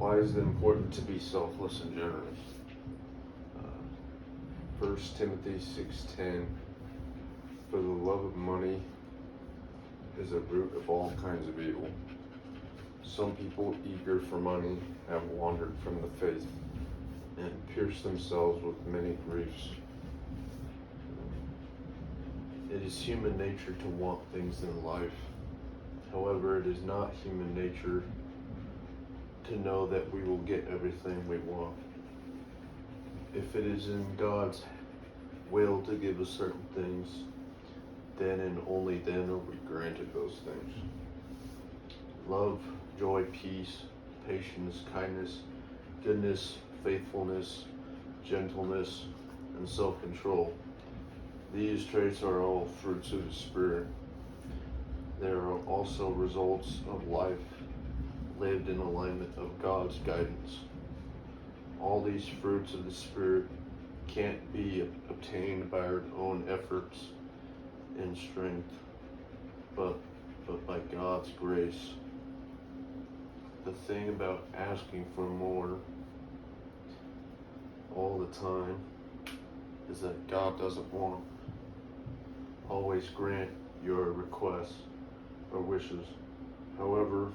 Why is it important to be selfless and generous? 1 Timothy 6:10, for the love of money is a root of all kinds of evil. Some people eager for money have wandered from the faith and pierced themselves with many griefs. It is human nature to want things in life. However, it is not human nature to know that we will get everything we want. If it is in God's will to give us certain things, then and only then are we granted those things. Love, joy, peace, patience, kindness, goodness, faithfulness, gentleness, and self-control. These traits are all fruits of the Spirit. They are also results of life lived in alignment of God's guidance. All these fruits of the Spirit can't be obtained by our own efforts and strength, but by God's grace. The thing about asking for more all the time is that God doesn't want always grant your requests or wishes. However,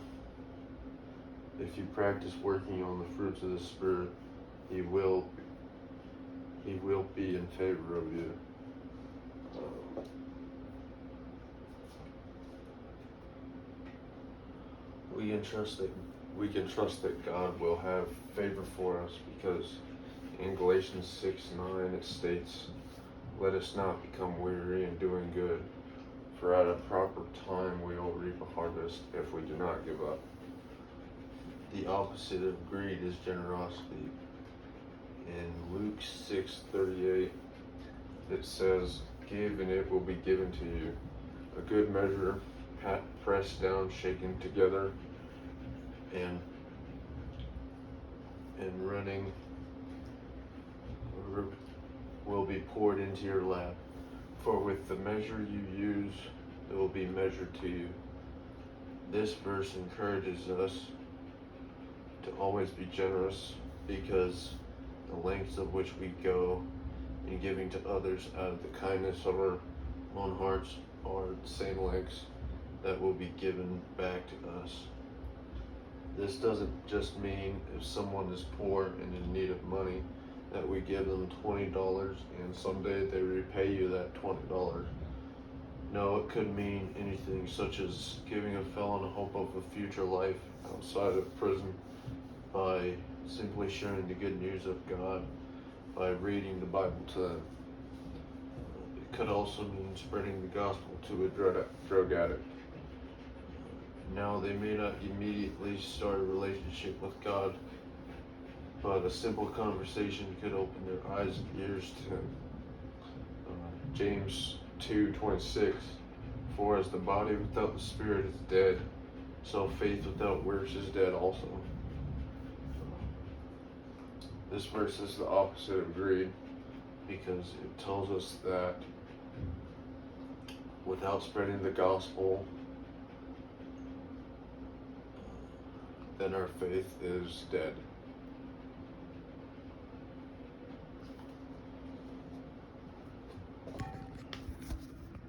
if you practice working on the fruits of the Spirit, He will be in favor of you. We can trust that God will have favor for us, because in Galatians 6:9 it states, "Let us not become weary in doing good, for at a proper time we will reap a harvest if we do not give up." The opposite of greed is generosity. In Luke 6:38 it says, "Give and it will be given to you. A good measure, pressed down, shaken together, and running will be poured into your lap. For with the measure you use, it will be measured to you." This verse encourages us to always be generous, because the lengths of which we go in giving to others out of the kindness of our own hearts are the same lengths that will be given back to us. This doesn't just mean if someone is poor and in need of money that we give them $20 and someday they repay you that $20. No, it could mean anything, such as giving a felon hope of a future life outside of prison by simply sharing the good news of God by reading the Bible to them. It could also mean spreading the gospel to a drug addict. Now, they may not immediately start a relationship with God, but a simple conversation could open their eyes and ears to Him. James 2:26, "For as the body without the spirit is dead, so faith without works is dead also." This verse is the opposite of greed, because it tells us that without spreading the gospel, then our faith is dead.